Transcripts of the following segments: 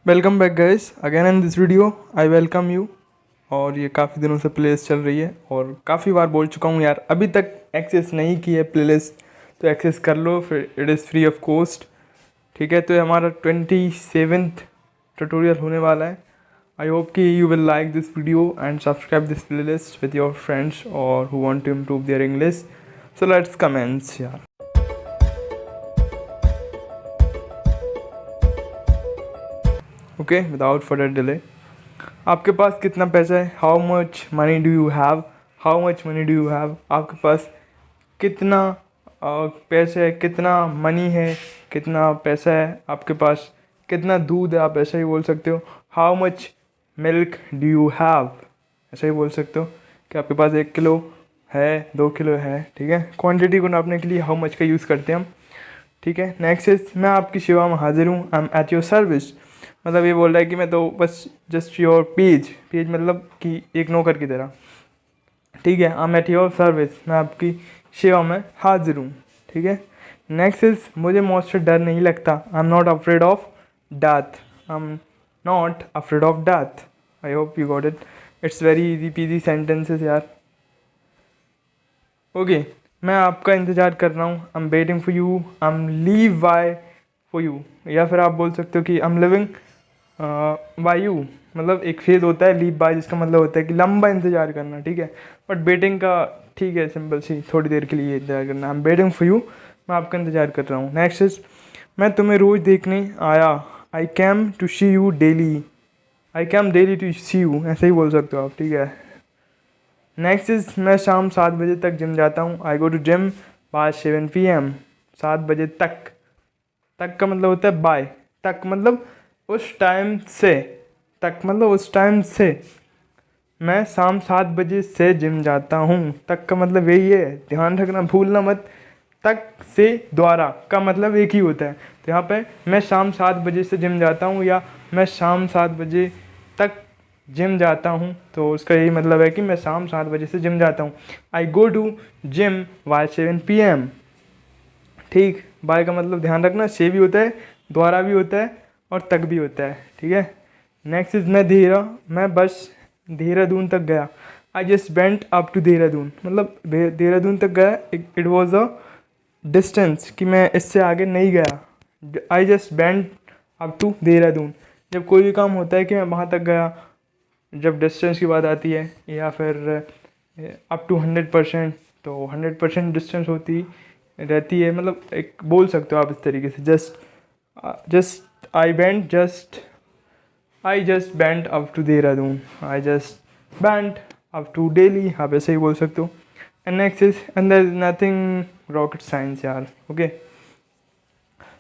Welcome back guys again in this video I welcome you. और ये काफ़ी दिनों से प्लेलिस्ट चल रही है और काफ़ी बार बोल चुका हूँ यार, अभी तक एक्सेस नहीं की है प्लेलिस्ट तो एक्सेस कर लो, फिर it is free of cost. ठीक है, तो ये हमारा 27th ट्यूटोरियल होने वाला है। आई होप कि you will like this video and subscribe this playlist with your friends और who want to improve their English. So let's comments यार। ओके, विदाउट फर्दर डिले, आपके पास कितना पैसा है? How much money do you have? How much money do you have? आपके पास कितना पैसा है, कितना मनी है, कितना पैसा है आपके पास, कितना दूध है, आप ऐसा ही बोल सकते हो। How much milk do you have? ऐसा ही बोल सकते हो कि आपके पास 1 किलो है, 2 किलो है। ठीक है, क्वांटिटी को नापने के लिए हाउ मच का यूज़ करते हैं हम। ठीक है, नेक्स्ट इज मैं आपकी सेवा में हाजिर हूँ, I M at your service. मतलब ये बोल रहा है कि मैं तो बस जस्ट योर पेज मतलब कि एक नौकर की तरह। ठीक है, I am at your service, मैं आपकी सेवा में हाजिर हूँ। ठीक है, नेक्स्ट इज मुझे मौत से डर नहीं लगता, I am not afraid of death. I am not afraid of death. I hope you got it, it's very easy peasy sentences यार। ओके, मैं आपका इंतज़ार कर रहा हूँ, I am waiting for you, I am leave by for you. या फिर आप बोल सकते हो कि I am living by you. मतलब एक फेज होता है लीव बाय, जिसका मतलब होता है कि लंबा इंतज़ार करना। ठीक है, बट वेटिंग का ठीक है, सिंपल सी थोड़ी देर के लिए इंतज़ार करना। आई एम वेटिंग फॉर यू, मैं आपका इंतज़ार कर रहा हूँ। नेक्स्ट इज मैं तुम्हें रोज़ देखने आया, I came to see you daily. I came daily to see you, ऐसे ही बोल सकते हो आप। ठीक है, नेक्स्ट इज मैं शाम 7 बजे तक जिम जाता हूँ, I go to gym by 7 PM। 7 बजे तक, तक का मतलब होता है बाय, तक मतलब उस टाइम से, तक मतलब उस टाइम से। मैं शाम 7 बजे से जिम जाता हूँ, तक का मतलब यही है, ध्यान रखना, भूलना मत। तक से द्वारा का मतलब एक ही होता है। तो यहाँ पे मैं शाम 7 बजे से जिम जाता हूँ या मैं शाम 7 बजे तक जिम जाता हूँ, तो उसका यही मतलब है कि मैं शाम 7 बजे से जिम जाता हूँ। I go to gym by 7 PM। ठीक, बाय का मतलब ध्यान रखना, से भी होता है, द्वारा भी होता है और तक भी होता है। ठीक है, नेक्स्ट इज मैं बस देहरादून तक गया, I just went up to Dehradun. मतलब देहरादून तक गया, इट वॉज अ डिस्टेंस कि मैं इससे आगे नहीं गया। I just went up to Dehradun, जब कोई भी काम होता है कि मैं वहाँ तक गया, जब डिस्टेंस की बात आती है, या फिर अप टू 100%, तो 100% डिस्टेंस होती रहती है। मतलब एक बोल सकते हो आप इस तरीके से, I just band up to Dehradun, I just band up to daily, आप ऐसे ही बोल सकते हो। And next is and there is nothing rocket science यार। ओके,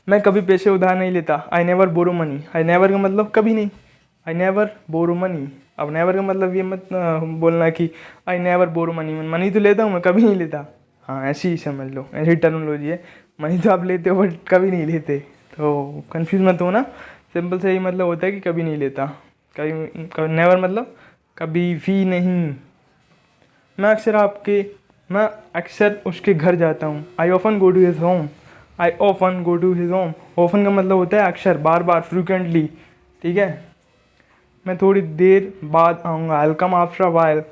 मैं कभी पैसे उधार नहीं लेता, I never borrow money. I never का मतलब कभी नहीं, आई नेवर बोरो मनी। अब नेवर का मतलब ये मत बोलना कि I never borrow money, money तो लेता हूँ मैं, कभी नहीं लेता। हाँ, ऐसी ही समझ लो, ऐसी टर्मिनोलॉजी है। मनी तो आप लेते हो बट कभी नहीं लेते, तो कंफ्यूज मत हो ना। सिंपल से यही मतलब होता है कि कभी नहीं लेता, कभी नेवर मतलब कभी भी नहीं। मैं अक्सर उसके घर जाता हूँ, I often go to his home. I often go to his home, often का मतलब होता है अक्सर, बार बार, फ्रिक्वेंटली। ठीक है, मैं थोड़ी देर बाद आऊँगा, I will come after a while.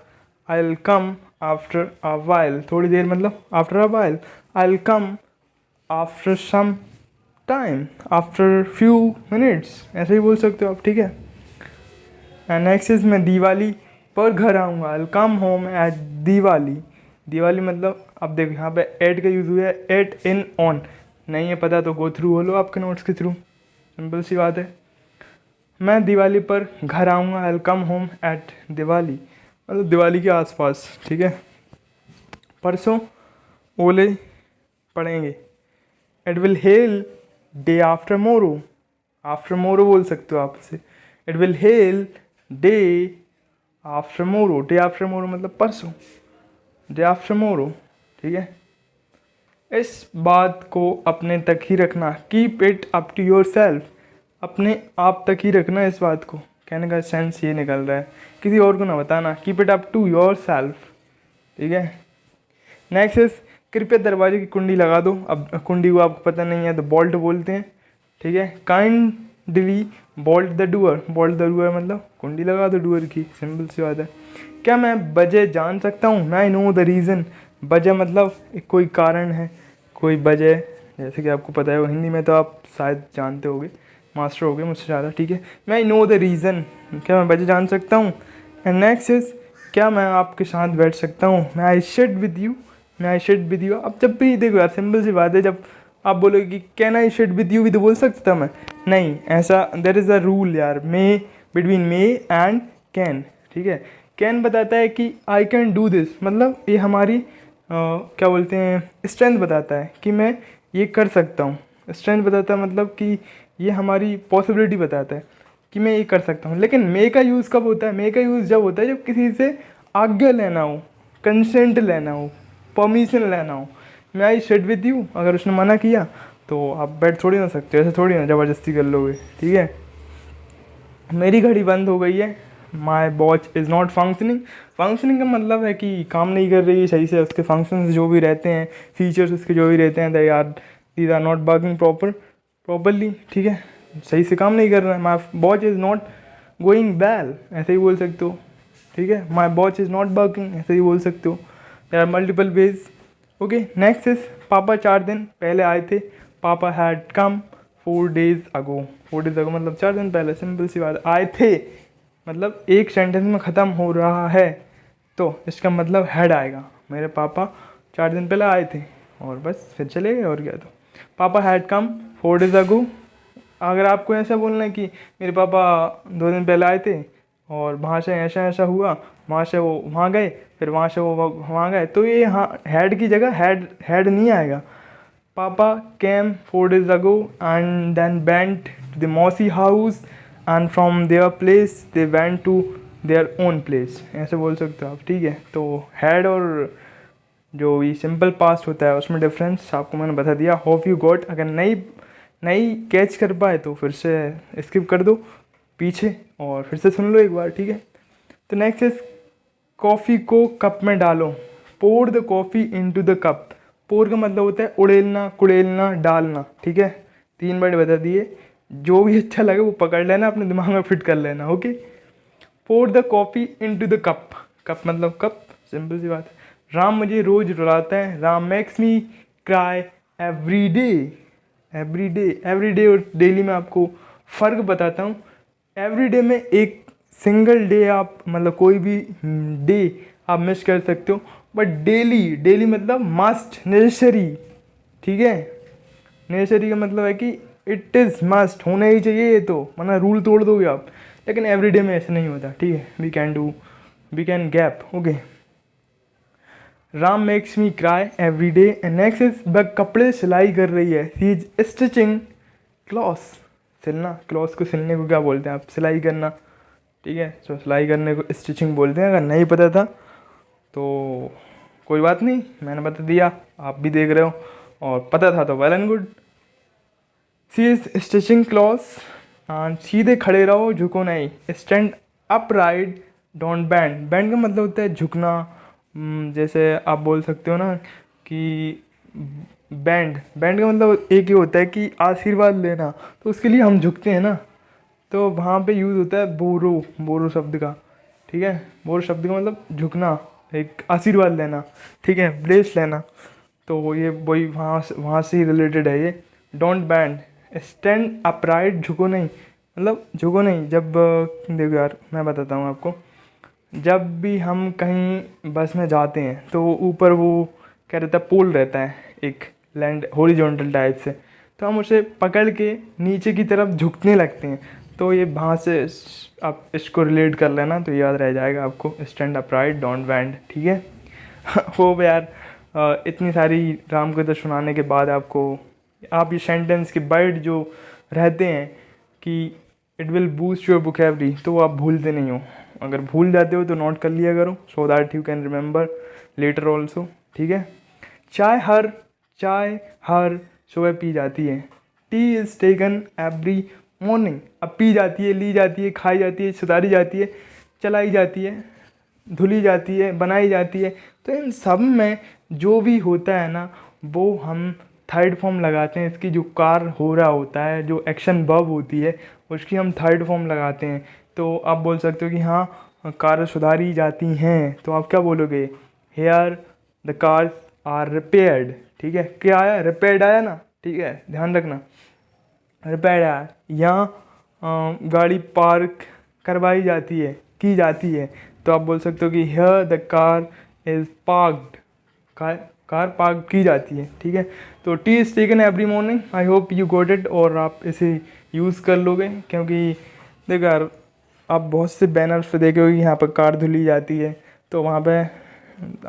I will come after a while, थोड़ी देर मतलब after a while. I will come after some time, after few minutes, ऐसे ही बोल सकते हो आप। ठीक है, एंड नेक्स्ट इज मैं दिवाली पर घर आऊँगा, I will come home at Diwali. Diwali मतलब, अब देखो यहाँ पे एट का यूज़ हुआ है, एट इन ऑन। नहीं है पता तो गो थ्रू हो लो आपके नोट्स के थ्रू, सिंपल सी बात है। मैं दिवाली पर घर आऊँगा, I will come home at Diwali, मतलब दिवाली के आसपास। ठीक है, परसों ओले पड़ेंगे, it will hello day after मोरो। आफ्टर मोरो बोल सकते हो आप इसे, it will hello day after मोरो। डे आफ्टर मोरो मतलब परसों, डे आफ्टर मोरो। ठीक है, इस बात को अपने तक ही रखना, keep it up to yourself. अपने आप तक ही रखना इस बात को, कहने का सेंस ये निकल रहा है, किसी और को ना बताना, keep it up to yourself. ठीक है, नेक्स्ट इज कृपया दरवाजे की कुंडी लगा दो। अब कुंडी को आपको पता नहीं है तो बोल्ट बोलते हैं। ठीक है, kindly bolt the door. Bolt the door मतलब कुंडी लगा दो डूअर की, सिंपल सी बात है। क्या मैं वजह जान सकता हूँ? मैं आई नो द रीज़न। वजह मतलब एक कोई कारण है, कोई वजह, जैसे कि आपको पता है हिंदी में तो आप शायद जानते होगे, मास्टर हो गए मुझसे ज़्यादा, ठीक है। मैं आई नो द रीज़न, क्या मैं वजह जान सकता हूँ। एंड नेक्स्ट इज़, क्या मैं आपके साथ बैठ सकता हूँ? मैं आई सिट विद यू, मैं आई सिट विद यू। अब जब भी देखो यार, सिंपल सी बात है, जब आप बोलोगे कि can I sit with you भी तो बोल सकता था मैं, नहीं ऐसा, देयर इज़ अ रूल यार, मे बिटवीन मे एंड कैन, ठीक है। कैन बताता है कि आई कैन डू दिस, मतलब ये हमारी क्या बोलते हैं, स्ट्रेंथ बताता है कि मैं ये कर सकता हूँ। स्ट्रेंथ बताता है मतलब कि ये हमारी पॉसिबिलिटी बताता है कि मैं ये कर सकता हूँ। लेकिन मे का यूज़ कब होता है? मे का यूज़ जब होता है जब किसी से आज्ञा लेना हो, कंसेंट लेना हो, परमिशन लेना हो। मैं आई सिट विद यू, अगर उसने मना किया तो आप बैठ थोड़ी ना सकते हो, ऐसे थोड़ी ना ज़बरदस्ती कर लोगे, ठीक है। मेरी घड़ी बंद हो गई है, my watch is not functioning. Functioning का मतलब है कि काम नहीं कर रही है सही से, उसके फंक्शंस जो भी रहते हैं, फीचर्स उसके जो भी रहते हैं, these are not working properly, ठीक है, सही से काम नहीं कर रहा है। My watch is not going well, ऐसे ही बोल सकते हो, ठीक है। My watch is not working, ऐसे ही बोल सकते हो। There are multiple ways, okay. Next is, पापा 4 दिन पहले आए थे। पापा had come 4 days ago. 4 days ago मतलब 4 दिन पहले, सिंपल सी बात। आए थे मतलब एक सेंटेंस में ख़त्म हो रहा है, तो इसका मतलब हैड आएगा। मेरे पापा 4 दिन पहले आए थे, और बस फिर चले गए, और क्या। तो पापा हैड कम 4 days अगो। अगर आपको ऐसा बोलना है कि मेरे पापा 2 दिन पहले आए थे और वहाँ से ऐसा ऐसा हुआ, वहाँ से वो वहाँ गए, फिर वहाँ से वो वहाँ गए, तो ये हाँ हैड की जगह हैड नहीं आएगा। Papa came 4 days ago and then went to the mausi house and from there place they went to their own place, ऐसे बोल सकते हो आप, ठीक है। तो हैड और जो ये सिंपल पास्ट होता है उसमें डिफरेंस आपको मैंने बता दिया। Hope you got. अगर नहीं कैच कर पाए तो फिर से स्किप कर दो पीछे और फिर से सुन लो एक बार, ठीक है। तो नेक्स्ट इज, कॉफ़ी को कप में डालो। Pour the coffee into the cup. Pour का मतलब होता है उड़ेलना, कुड़ेलना, डालना, ठीक है। 3 वर्ड बता दिए, जो भी अच्छा लगे वो पकड़ लेना, अपने दिमाग में फिट कर लेना, okay. Pour the coffee into the cup. Cup मतलब कप, सिंपल सी बात है। राम मुझे रोज रुलाता है। Ram makes me cry every day. Every day और डेली में आपको फ़र्क बताता हूँ। एवरी डे में एक सिंगल डे आप मतलब कोई भी डे आप मिस कर सकते हो, बट डेली मतलब मस्ट, नेसेसरी, ठीक है। नेसेसरी का मतलब है कि इट इज़ मस्ट, होना ही चाहिए ये, तो वरना रूल तोड़ दोगे आप। लेकिन एवरीडे में ऐसे नहीं होता, ठीक है। We can gap, okay. Ram makes me cry every day. And next is, वह कपड़े सिलाई कर रही है। She is stitching cloth. सिलना, क्लॉथ को सिलने को क्या बोलते हैं आप? सिलाई करना, ठीक है। तो सिलाई करने को स्टिचिंग बोलते हैं। अगर नहीं पता था तो कोई बात नहीं, मैंने बता दिया, आप भी देख रहे हो, और पता था तो well and good. She is stitching cloth. सीधे खड़े रहो, झुको नहीं। Stand up right, don't bend. Bend का मतलब होता है झुकना। जैसे आप बोल सकते हो ना कि बैंड का मतलब एक ही होता है कि आशीर्वाद लेना, तो उसके लिए हम झुकते हैं ना, तो वहाँ पे यूज़ होता है बोरो शब्द का, ठीक है। बोरो शब्द का मतलब झुकना, एक आशीर्वाद लेना, ठीक है, ब्लेस लेना। तो ये वही वहाँ से ही रिलेटेड है ये। डोंट बैंड, स्टैंड अपराइट, झुको नहीं, मतलब झुको नहीं। जब देखो यार मैं बताता हूँ आपको, जब भी हम कहीं बस में जाते हैं तो ऊपर वो क्या रहता है, पोल रहता है एक, लैंड हॉरिजॉन्टल टाइप से, तो हम उसे पकड़ के नीचे की तरफ झुकने लगते हैं। तो ये वहाँ से आप इसको रिलेट कर लेना तो याद रह जाएगा आपको, स्टैंड अपराइट डोंट बैंड, ठीक है। हो यार, इतनी सारी राम कथा सुनाने के बाद आप ये सेंटेंस के वर्ड जो रहते हैं कि it will boost your vocabulary, तो आप भूलते नहीं हो। अगर भूल जाते हो तो नोट कर लिया करो, so that you can remember later also, ठीक है। चाय हर सुबह पी जाती है। Tea is taken every morning. अब पी जाती है, ली जाती है, खाई जाती है, सुधारी जाती है, चलाई जाती है, धुली जाती है, बनाई जाती है। तो इन सब में जो भी होता है ना, वो हम थर्ड फॉर्म लगाते हैं इसकी, जो कार हो रहा होता है, जो एक्शन वर्ब होती है उसकी हम थर्ड फॉर्म लगाते हैं। तो आप बोल सकते हो कि हाँ कार सुधारी जाती हैं, तो आप क्या बोलोगे, here the cars are repaired. ठीक है, क्या आया, रिपेयर्ड आया ना, ठीक है ध्यान रखना, रिपेयर्ड आया। यहाँ गाड़ी पार्क करवाई जाती है, की जाती है, तो आप बोल सकते हो कि here the car is parked, car park की जाती है। ठीक है, तो T is taken every morning, I hope you got it, और आप इसे यूज़ कर लोगे, क्योंकि देखो यार आप बहुत से बैनर्स पे देखे होगे यहाँ पर कार धुली जाती है, तो वहाँ पे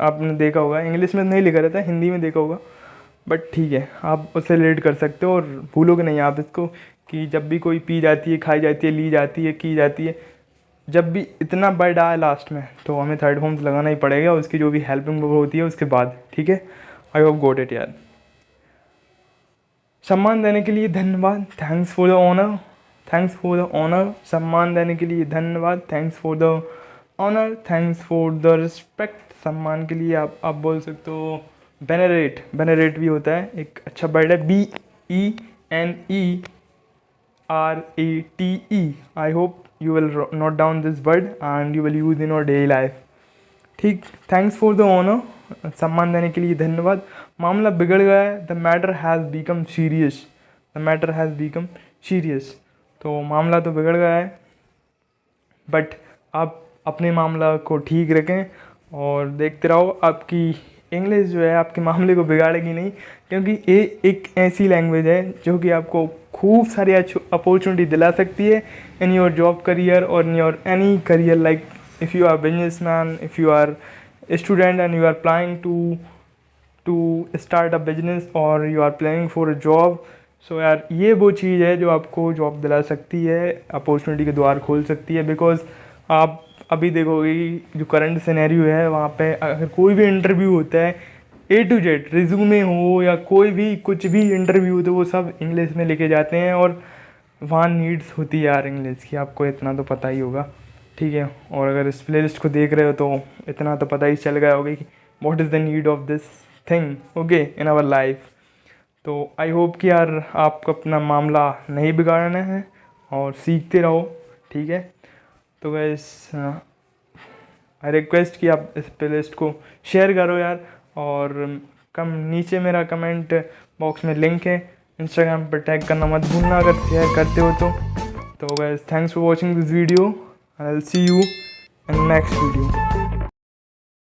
आपने देखा होगा, इंग्लिश में नहीं लिखा रहता है, हिंदी में देखा होगा, बट ठीक है आप उससे रिलेट कर सकते हो और भूलोगे नहीं आप इसको, कि जब भी कोई पी जाती है, खाई जाती है, ली जाती है, की जाती है, जब भी इतना वर्ड आए लास्ट में तो हमें थर्ड फॉर्म लगाना ही पड़ेगा, उसकी जो भी हेल्पिंग वर्ब होती है उसके बाद। ठीक है, आई होप गॉट इट यार। सम्मान देने के लिए धन्यवाद, thanks for the honour, thanks for the honour. सम्मान देने के लिए धन्यवाद, thanks for the honour, thanks for the respect. सम्मान के लिए आप बोल सकते हो वेनरेट, वेनरेट भी होता है, एक अच्छा वर्ड है, BENERATE। I hope you will note down this word and you will use in your daily life। ठीक, थैंक्स फॉर द ऑनर, सम्मान देने के लिए धन्यवाद। मामला बिगड़ गया है, the matter has become serious, the matter has become serious. तो मामला तो बिगड़ गया है, बट आप अपने मामला को ठीक रखें और देखते रहो, आपकी इंग्लिश जो है आपके मामले को बिगाड़ेगी नहीं, क्योंकि ये एक ऐसी लैंग्वेज है जो कि आपको खूब सारी अपॉर्चुनिटी दिला सकती है इन योर जॉब करियर और in your any career, like if you are businessman, if you are student and you are planning to start a business और you are planning for a job. So यार ये वो चीज़ है जो आपको job दिला सकती है, अपॉर्चुनिटी के द्वार खोल सकती है। बिकॉज आप अभी देखोगे जो करंट सिनेरियो है वहाँ पे अगर कोई भी इंटरव्यू होता है A to Z, रिज्यूमे हो या कोई भी कुछ भी इंटरव्यू हो, तो वो सब इंग्लिश में लेके जाते हैं और वहाँ नीड्स होती है यार इंग्लिश की, आपको इतना तो पता ही होगा। ठीक है, और अगर इस प्लेलिस्ट को देख रहे हो तो इतना तो पता ही चल गया होगा कि what is the need of this thing okay in our life. तो आई होप कि यार आपको अपना मामला नहीं बिगाड़ना है और सीखते रहो। ठीक है, तो गैस आई रिक्वेस्ट कि आप इस प्लेलिस्ट को शेयर करो यार, और नीचे मेरा कमेंट बॉक्स में लिंक है, इंस्टाग्राम पर टैग करना मत भूलना अगर शेयर करते हो तो। Gas thanks for watching this video, I will see you in next video.